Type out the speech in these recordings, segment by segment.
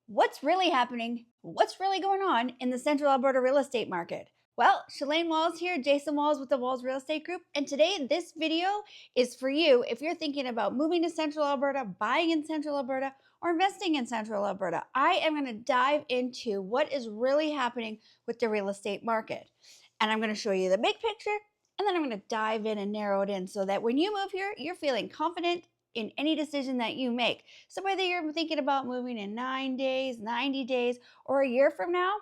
What's really happening? What's really going on in the Central Alberta real estate market? Well, Shelaine Walz here, Jason Walz with the Walz Real Estate Group. And today, this video is for you if you're thinking about moving to Central Alberta, buying in Central Alberta, or investing in Central Alberta. I am going to dive into what is really happening with the real estate market. And I'm going to show you the big picture, and then I'm going to dive in and narrow it in so that when you move here, you're feeling confident in any decision that you make. So whether you're thinking about moving in 9 days, 90 days, or a year from now,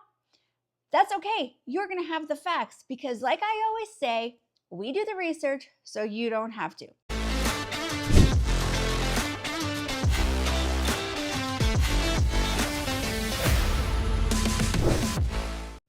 that's okay. You're going to have the facts because, like I always say, we do the research so you don't have to.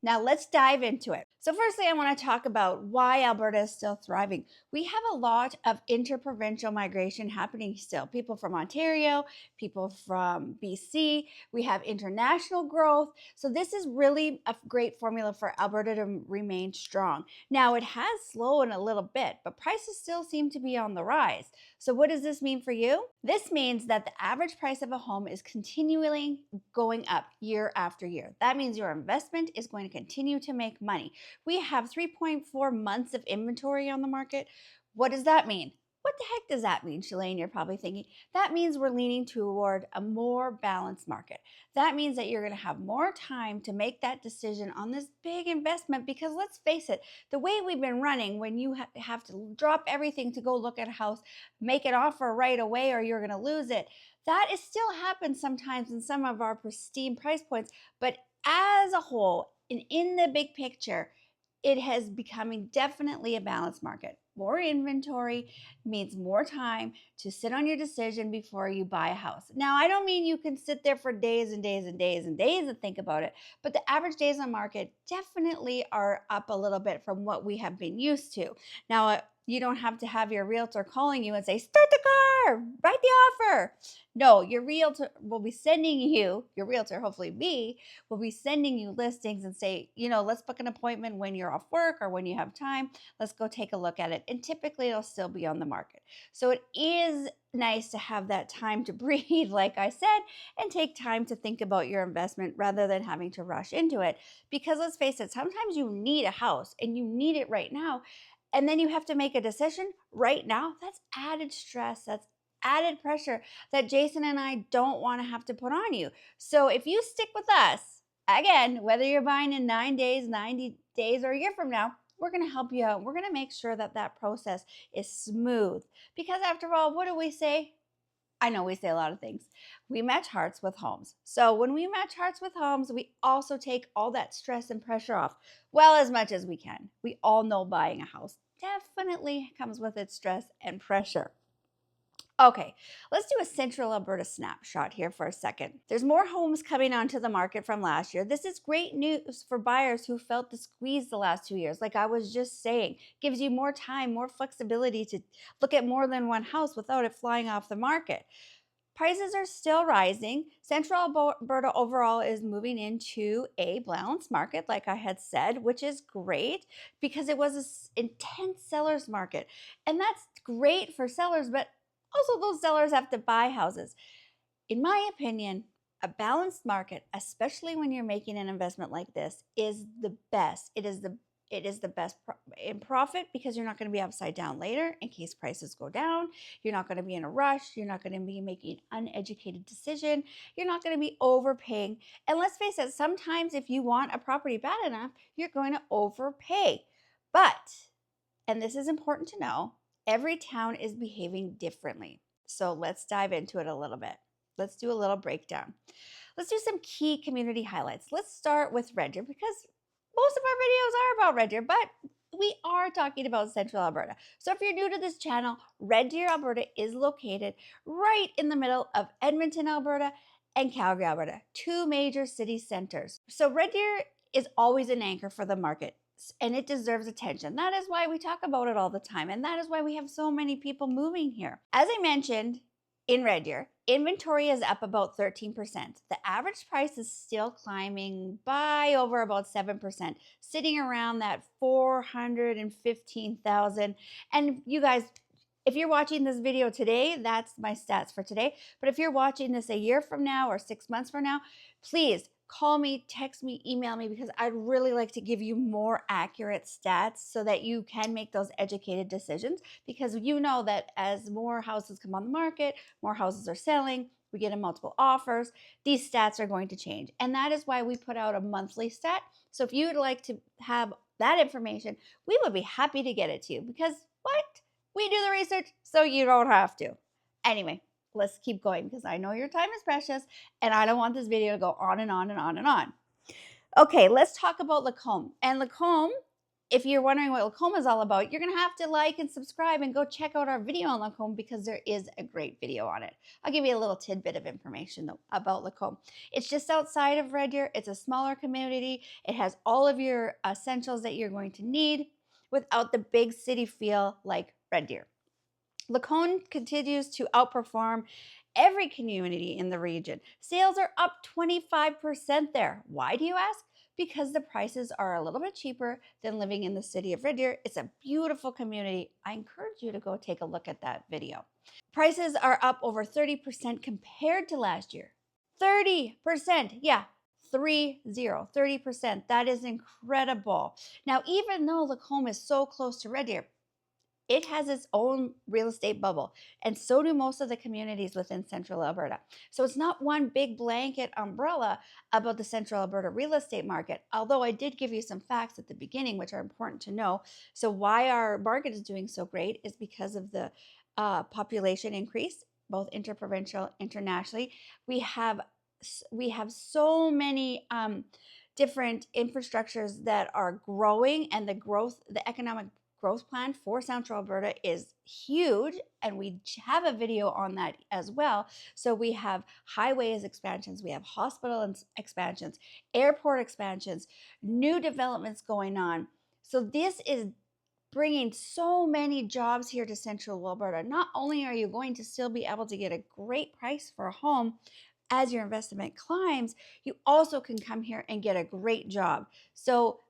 Now let's dive into it. So firstly, I want to talk about why Alberta is still thriving. We have a lot of interprovincial migration happening still. People from Ontario, people from BC, we have international growth. So this is really a great formula for Alberta to remain strong. Now it has slowed a little bit, but prices still seem to be on the rise. So what does this mean for you? This means that the average price of a home is continually going up year after year. That means your investment is going to continue to make money. We have 3.4 months of inventory on the market. What does that mean? What the heck does that mean, Shelaine? You're probably thinking. That means we're leaning toward a more balanced market. That means that you're going to have more time to make that decision on this big investment because let's face it, the way we've been running when you have to drop everything to go look at a house, make an offer right away or you're going to lose it. That is still happens sometimes in some of our pristine price points, but as a whole, and in the big picture, it has becoming definitely a balanced market. More inventory means more time to sit on your decision before you buy a house. Now, I don't mean you can sit there for days and days and days and days and think about it, but the average days on market definitely are up a little bit from what we have been used to. Now, you don't have to have your realtor calling you and say, start the car, write the offer. No, your realtor will be sending you, your realtor, hopefully me, will be sending you listings and say, let's book an appointment when you're off work or when you have time. Let's go take a look at it. And typically it'll still be on the market. So it is nice to have that time to breathe, like I said, and take time to think about your investment rather than having to rush into it. Because let's face it, sometimes you need a house and you need it right now. And then you have to make a decision right now. That's added stress. That's added pressure that Jason and I don't want to have to put on you. So if you stick with us, again, whether you're buying in 9 days, 90 days, or a year from now, we're going to help you out. We're going to make sure that that process is smooth. Because after all, what do we say? I know we say a lot of things. We match hearts with homes. So when we match hearts with homes, we also take all that stress and pressure off. Well, as much as we can. We all know buying a house definitely comes with its stress and pressure. Okay, let's do a Central Alberta snapshot here for a second. There's more homes coming onto the market from last year. This is great news for buyers who felt the squeeze the last 2 years. Like I was just saying, gives you more time, more flexibility to look at more than one house without it flying off the market. Prices are still rising. Central Alberta overall is moving into a balanced market, like I had said, which is great because it was an intense seller's market. And that's great for sellers, but also those sellers have to buy houses. In my opinion, a balanced market, especially when you're making an investment like this, is the best. It is the best in profit because you're not going to be upside down later in case prices go down. You're not going to be in a rush. You're not going to be making an uneducated decision. You're not going to be overpaying. And let's face it, sometimes if you want a property bad enough, you're going to overpay. But, and this is important to know, every town is behaving differently. So let's dive into it a little bit. Let's do a little breakdown. Let's do some key community highlights. Let's start with Red Deer because most of our videos are about Red Deer, but we are talking about Central Alberta. So if you're new to this channel, Red Deer, Alberta is located right in the middle of Edmonton, Alberta and Calgary, Alberta, two major city centers. So Red Deer is always an anchor for the market and it deserves attention. That is why we talk about it all the time. And that is why we have so many people moving here. As I mentioned, in Red Deer, inventory is up about 13%. The average price is still climbing by over about 7%, sitting around that 415,000. And you guys, If you're watching this video today, that's my stats for today. But if you're watching this a year from now or 6 months from now, please call me, text me, email me, because I'd really like to give you more accurate stats so that you can make those educated decisions. Because you know that as more houses come on the market, more houses are selling, we get in multiple offers, these stats are going to change. And that is why we put out a monthly stat. So if you would like to have that information, we would be happy to get it to you, because what? We do the research so you don't have to. Anyway, let's keep going because I know your time is precious and I don't want this video to go on and on and on and on. Okay, let's talk about Lacombe. And Lacombe, if you're wondering what Lacombe is all about, you're going to have to like and subscribe and go check out our video on Lacombe because there is a great video on it. I'll give you a little tidbit of information about Lacombe. It's just outside of Red Deer. It's a smaller community. It has all of your essentials that you're going to need without the big city feel like Red Deer. Lacombe continues to outperform every community in the region. Sales are up 25% there. Why, do you ask? Because the prices are a little bit cheaper than living in the city of Red Deer. It's a beautiful community. I encourage you to go take a look at that video. Prices are up over 30% compared to last year. 30%, yeah. 30%. That is incredible. Now, even though Lacombe is so close to Red Deer, it has its own real estate bubble, and so do most of the communities within Central Alberta. So it's not one big blanket umbrella about the Central Alberta real estate market, although I did give you some facts at the beginning, which are important to know. So why our market is doing so great is because of the population increase, both interprovincial, internationally. We have so many different infrastructures that are growing, and the economic growth plan for Central Alberta is huge, and we have a video on that as well. So we have highways expansions, we have hospital expansions, airport expansions, new developments going on. So this is bringing so many jobs here to Central Alberta. Not only are you going to still be able to get a great price for a home as your investment climbs, you also can come here and get a great job. So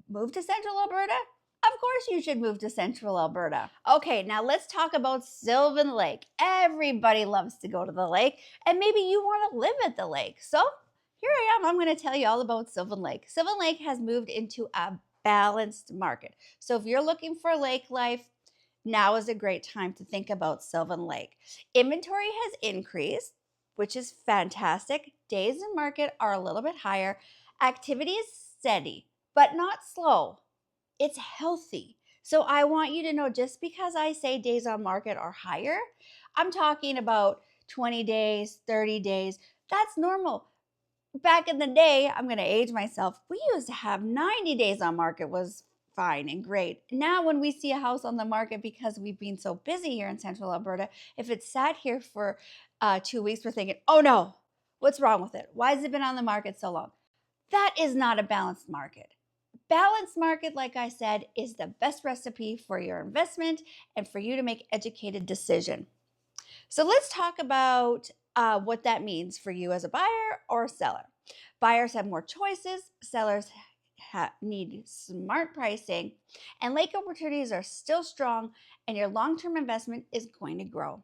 move to Central Alberta? Of course you should move to Central Alberta. Okay, now let's talk about Sylvan Lake. Everybody loves to go to the lake, and maybe you want to live at the lake. So here I am. I'm going to tell you all about Sylvan Lake. Sylvan Lake has moved into a balanced market. So if you're looking for lake life, now is a great time to think about Sylvan Lake. Inventory has increased, which is fantastic. Days in market are a little bit higher. Activity is steady, but not slow. It's healthy. So I want you to know, just because I say days on market are higher, I'm talking about 20 days, 30 days. That's normal. Back in the day, I'm going to age myself, we used to have 90 days on market was fine and great. Now when we see a house on the market, because we've been so busy here in Central Alberta, if it's sat here for 2 weeks, we're thinking, oh no, what's wrong with it? Why has it been on the market so long? That is not a balanced market. Balanced market, like I said, is the best recipe for your investment and for you to make educated decision. So let's talk about what that means for you as a buyer or seller. Buyers have more choices. Sellers need smart pricing, and lake opportunities are still strong, and your long-term investment is going to grow.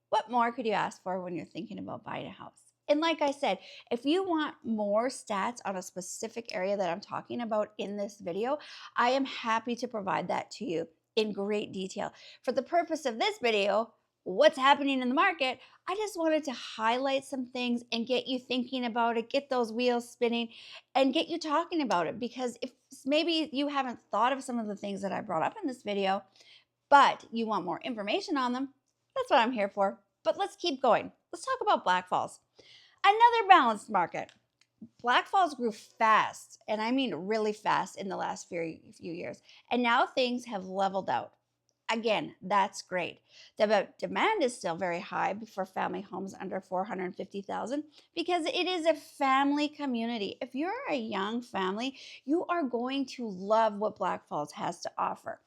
What more could you ask for when you're thinking about buying a house? And like I said, if you want more stats on a specific area that I'm talking about in this video, I am happy to provide that to you in great detail. For the purpose of this video, what's happening in the market, I just wanted to highlight some things and get you thinking about it, get those wheels spinning, and get you talking about it. Because if maybe you haven't thought of some of the things that I brought up in this video, but you want more information on them, that's what I'm here for. But let's keep going. Let's talk about Blackfalds. Another balanced market. Blackfalds grew fast, and I mean really fast, in the last few years. And now things have leveled out. Again, that's great. The demand is still very high for family homes under $450,000 because it is a family community. If you're a young family, you are going to love what Blackfalds has to offer.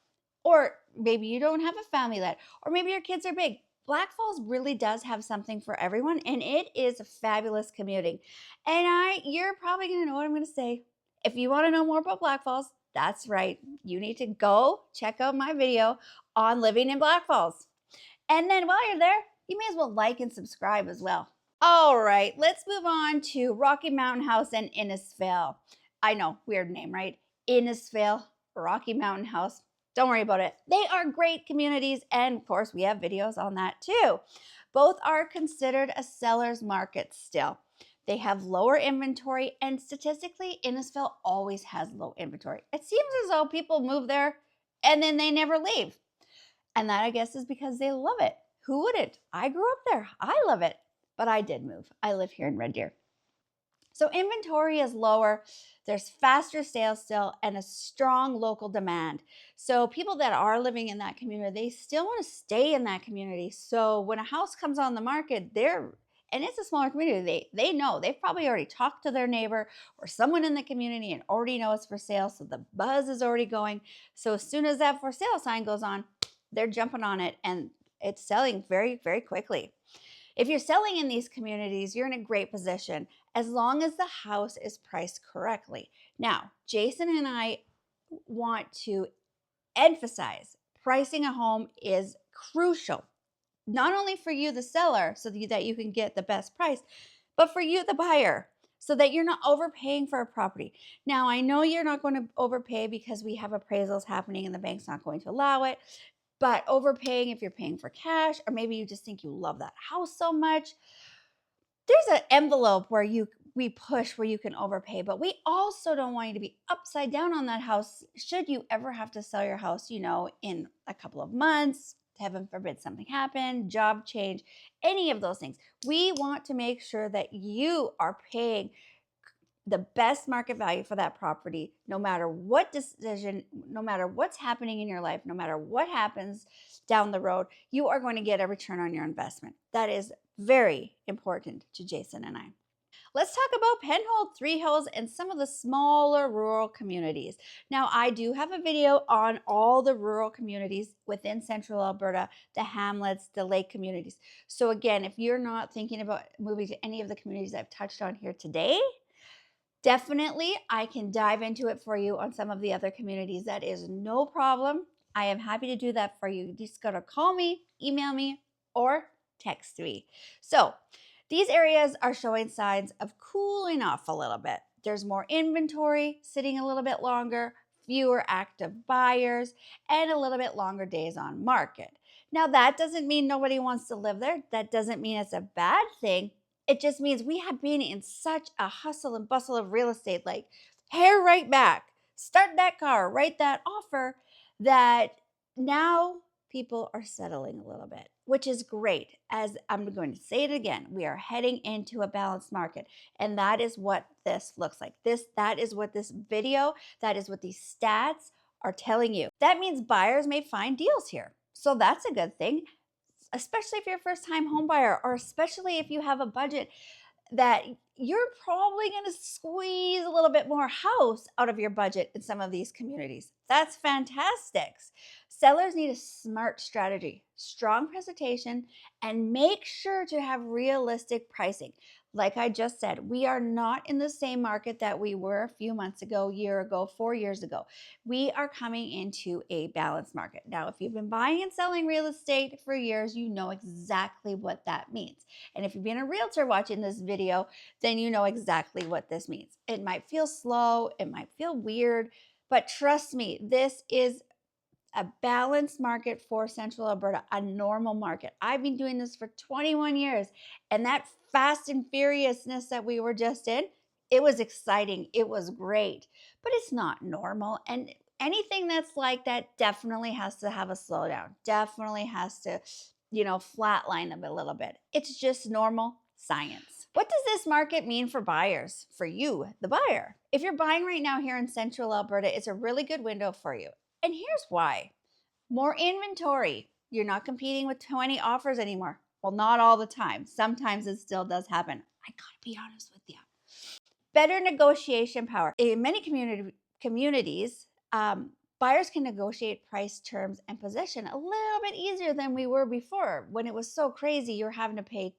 Or maybe you don't have a family yet, or maybe your kids are big. Blackfalds really does have something for everyone, and it is a fabulous commuting. And you're probably going to know what I'm going to say. If you want to know more about Blackfalds, that's right. You need to go check out my video on living in Blackfalds. And then while you're there, you may as well like and subscribe as well. All right, let's move on to Rocky Mountain House and Innisfail. I know, weird name, right? Innisfail, Rocky Mountain House. Don't worry about it. They are great communities, and of course, we have videos on that too. Both are considered a seller's market still. They have lower inventory, and statistically, Innisfail always has low inventory. It seems as though people move there and then they never leave. And that, I guess, is because they love it. Who wouldn't? I grew up there. I love it. But I did move. I live here in Red Deer. So inventory is lower. There's faster sales still and a strong local demand. So people that are living in that community, they still want to stay in that community. So when a house comes on the market, and it's a smaller community, they know. They've probably already talked to their neighbor or someone in the community and already know it's for sale. So the buzz is already going. So as soon as that for sale sign goes on, they're jumping on it and it's selling very, very quickly. If you're selling in these communities, you're in a great position as long as the house is priced correctly. Now, Jason and I want to emphasize pricing a home is crucial, not only for you, the seller, so that you can get the best price, but for you, the buyer, so that you're not overpaying for a property. Now, I know you're not going to overpay because we have appraisals happening and the bank's not going to allow it. But overpaying if you're paying for cash, or maybe you just think you love that house so much, there's an envelope where we push where you can overpay, but we also don't want you to be upside down on that house should you ever have to sell your house, in a couple of months, heaven forbid something happen, job change, any of those things. We want to make sure that you are paying the best market value for that property, no matter what decision, no matter what's happening in your life, no matter what happens down the road, you are going to get a return on your investment. That is very important to Jason and I. Let's talk about Penhold, Freeholds, and some of the smaller rural communities. Now, I do have a video on all the rural communities within Central Alberta, the hamlets, the lake communities. So again, if you're not thinking about moving to any of the communities I've touched on here today, definitely, I can dive into it for you on some of the other communities. That is no problem. I am happy to do that for you. You just got to call me, email me, or text me. So these areas are showing signs of cooling off a little bit. There's more inventory, sitting a little bit longer, fewer active buyers, and a little bit longer days on market. Now, that doesn't mean nobody wants to live there. That doesn't mean it's a bad thing. It just means we have been in such a hustle and bustle of real estate, like hair right back, start that car, write that offer, that now people are settling a little bit, which is great. As I'm going to say it again, we are heading into a balanced market. And that is what this looks like. That is what this video, that is what these stats are telling you. That means buyers may find deals here. So that's a good thing, especially if you're a first-time home buyer, or especially if you have a budget that you're probably going to squeeze a little bit more house out of your budget in some of these communities. That's fantastic. Sellers need a smart strategy, strong presentation, and make sure to have realistic pricing. Like I just said, we are not in the same market that we were a few months ago, year ago, 4 years ago. We are coming into a balanced market. Now, if you've been buying and selling real estate for years, you know exactly what that means. And if you've been a realtor watching this video, then you know exactly what this means. It might feel slow, it might feel weird, but trust me, this is a balanced market for Central Alberta, a normal market. I've been doing this for 21 years, and that fast and furiousness that we were just in, it was exciting. It was great, but it's not normal. And anything that's like that definitely has to have a slowdown, definitely has to, flatline a little bit. It's just normal science. What does this market mean for buyers, for you, the buyer? If you're buying right now here in Central Alberta, it's a really good window for you. And here's why. More inventory. You're not competing with 20 offers anymore. Well, not all the time. Sometimes it still does happen. I gotta be honest with you. Better negotiation power. In many communities, buyers can negotiate price, terms, and possession a little bit easier than we were before. When it was so crazy, you're having to pay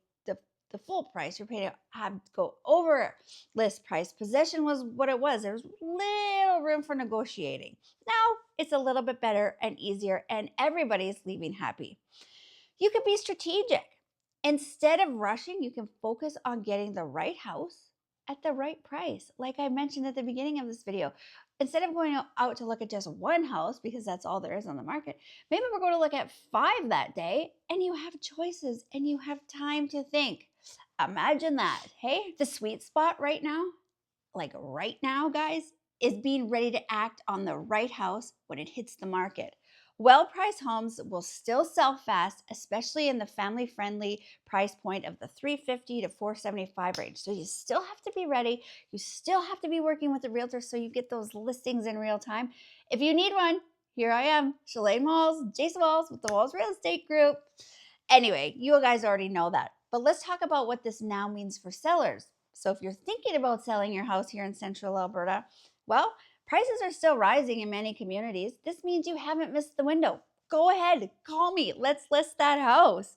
the full price. You're paying to have to go over list price. Possession was what it was. There was little room for negotiating. Now it's a little bit better and easier, and everybody's leaving happy. You could be strategic. Instead of rushing, you can focus on getting the right house at the right price. Like I mentioned at the beginning of this video, instead of going out to look at just one house because that's all there is on the market, maybe we're going to look at 5 that day and you have choices and you have time to think. Imagine that. Hey, the sweet spot right now, like right now, guys, is being ready to act on the right house when it hits the market. Well-priced homes will still sell fast, especially in the family-friendly price point of the $350 to $475 range. So you still have to be ready. You still have to be working with the realtor so you get those listings in real time. If you need one, here I am, Shelaine Walz, Jason Walz with the Walz Real Estate Group. Anyway, you guys already know that. But let's talk about what this now means for sellers. So if you're thinking about selling your house here in Central Alberta, well, prices are still rising in many communities. This means you haven't missed the window. Go ahead, call me. Let's list that house.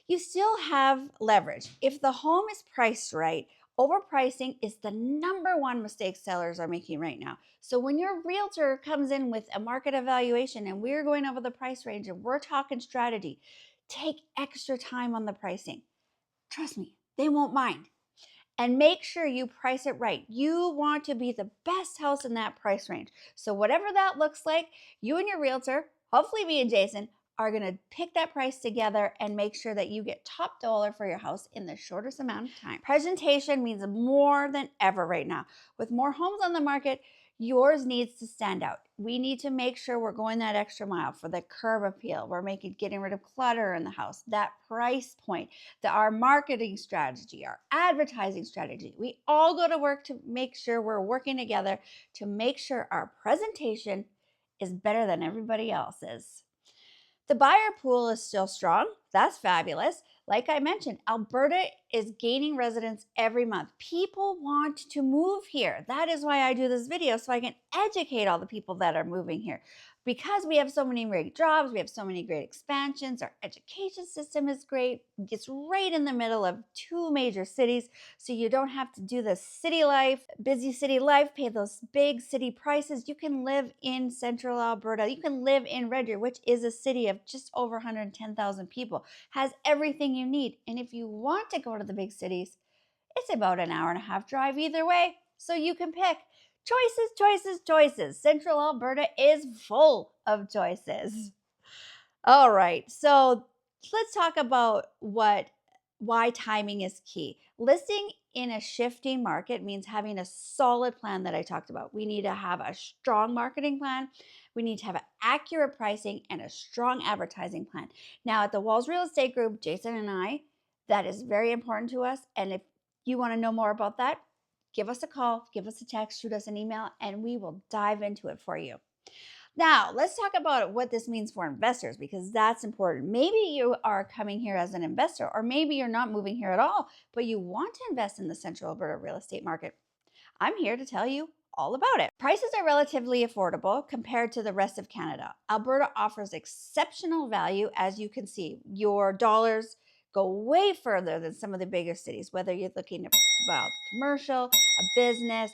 You still have leverage. If the home is priced right, overpricing is the number one mistake sellers are making right now. So when your realtor comes in with a market evaluation and we're going over the price range and we're talking strategy, take extra time on the pricing. Trust me, they won't mind. And make sure you price it right. You want to be the best house in that price range. So whatever that looks like, you and your realtor, hopefully me and Jason, are going to pick that price together and make sure that you get top dollar for your house in the shortest amount of time. Presentation means more than ever right now. With more homes on the market, yours needs to stand out. We need to make sure we're going that extra mile for the curb appeal. We're getting rid of clutter in the house, that price point, our marketing strategy, our advertising strategy. We all go to work to make sure we're working together to make sure our presentation is better than everybody else's. The buyer pool is still strong. That's fabulous. Like I mentioned, Alberta is gaining residents every month. People want to move here. That is why I do this video, so I can educate all the people that are moving here. Because we have so many great jobs, we have so many great expansions, our education system is great. It's right in the middle of 2 major cities, so you don't have to do the city life, busy city life, pay those big city prices. You can live in Central Alberta. You can live in Red Deer, which is a city of just over 110,000 people, has everything you need. And if you want to go to the big cities, it's about an hour and a half drive either way, so you can pick. Choices, choices, choices. Central Alberta is full of choices. All right, so let's talk about why timing is key. Listing in a shifting market means having a solid plan that I talked about. We need to have a strong marketing plan. We need to have accurate pricing and a strong advertising plan. Now, at the Walz Real Estate Group, Jason and I, that is very important to us. And if you want to know more about that, give us a call, give us a text, shoot us an email, and we will dive into it for you. Now, let's talk about what this means for investors, because that's important. Maybe you are coming here as an investor, or maybe you're not moving here at all, but you want to invest in the Central Alberta real estate market. I'm here to tell you all about it. Prices are relatively affordable compared to the rest of Canada. Alberta offers exceptional value. As you can see, your dollars go way further than some of the bigger cities, whether you're looking to buy commercial, a business,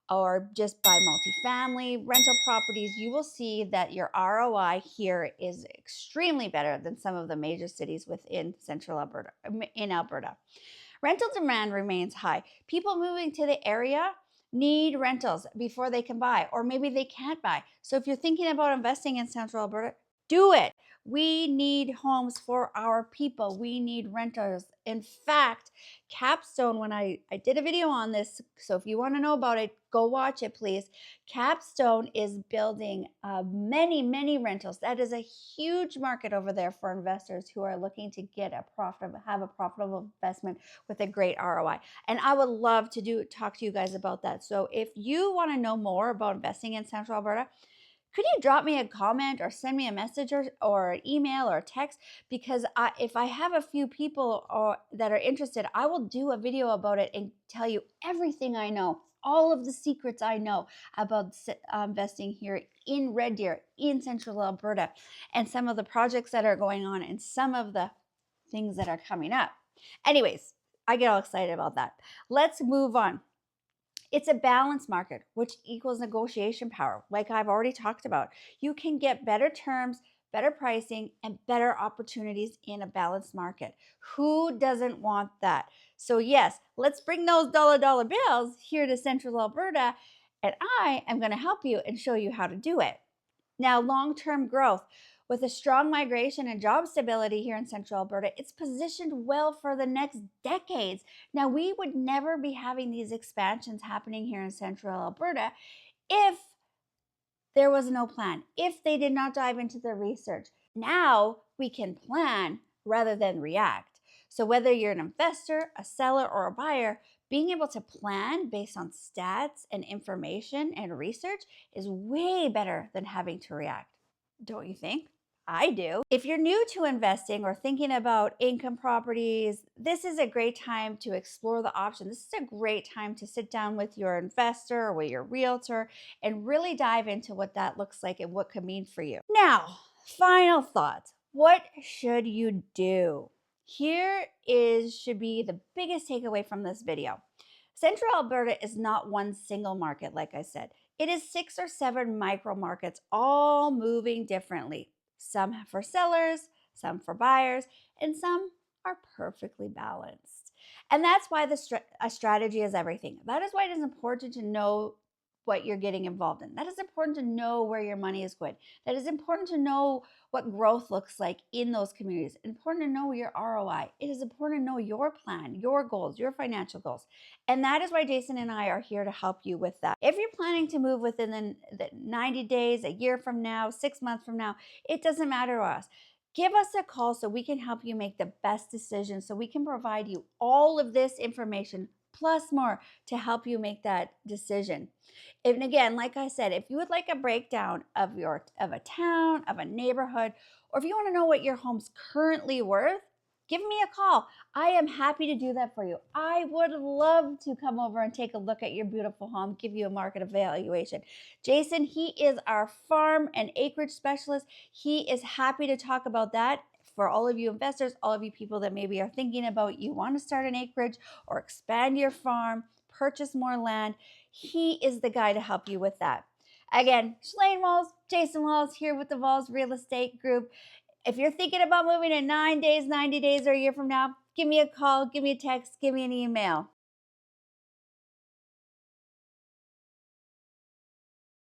or just buy multifamily rental properties. You will see that your ROI here is extremely better than some of the major cities within Central Alberta, in Alberta. Rental demand remains high. People moving to the area need rentals before they can buy, or maybe they can't buy. So if you're thinking about investing in Central Alberta, do it. We need homes for our people. We need renters. In fact, Capstone, when I did a video on this, so if you want to know about it, go watch it, please. Capstone is building many rentals. That is a huge market over there for investors who are looking to have a profitable investment with a great ROI. And I would love to talk to you guys about that. So if you want to know more about investing in Central Alberta, could you drop me a comment or send me a message or an email or a text? Because if I have a few people that are interested, I will do a video about it and tell you everything I know, all of the secrets I know about investing here in Red Deer, in Central Alberta, and some of the projects that are going on and some of the things that are coming up. Anyways, I get all excited about that. Let's move on. It's a balanced market, which equals negotiation power, like I've already talked about. You can get better terms, better pricing, and better opportunities in a balanced market. Who doesn't want that? So yes, let's bring those dollar bills here to Central Alberta, and I am going to help you and show you how to do it. Now, long-term growth. With a strong migration and job stability here in Central Alberta, it's positioned well for the next decades. Now, we would never be having these expansions happening here in Central Alberta if there was no plan, if they did not dive into the research. Now we can plan rather than react. So whether you're an investor, a seller, or a buyer, being able to plan based on stats and information and research is way better than having to react. Don't you think? I do. If you're new to investing or thinking about income properties, this is a great time to explore the option. This is a great time to sit down with your investor or with your realtor and really dive into what that looks like and what could mean for you. Now, final thoughts. What should you do? Here should be the biggest takeaway from this video. Central Alberta is not one single market, like I said. It is 6 or 7 micro markets, all moving differently. Some for sellers, some for buyers, and some are perfectly balanced. And that's why a strategy is everything. That is why it is important to know what you're getting involved in. That is important to know where your money is going. That is important to know what growth looks like in those communities. Important to know your ROI. It is important to know your plan, your goals, your financial goals. And that is why Jason and I are here to help you with that. If you're planning to move within the 90 days, a year from now, 6 months from now, it doesn't matter to us. Give us a call so we can help you make the best decision, so we can provide you all of this information plus more to help you make that decision. And again, like I said, if you would like a breakdown of a town, of a neighborhood, or if you want to know what your home's currently worth, give me a call. I am happy to do that for you. I would love to come over and take a look at your beautiful home, give you a market evaluation. Jason, he is our farm and acreage specialist. He is happy to talk about that. For all of you investors, all of you people that maybe are thinking about you want to start an acreage or expand your farm, purchase more land, he is the guy to help you with that. Again, Shelaine Walz, Jason Walz here with the Walz Real Estate Group. If you're thinking about moving in 9 days, 90 days, or a year from now, give me a call, give me a text, give me an email.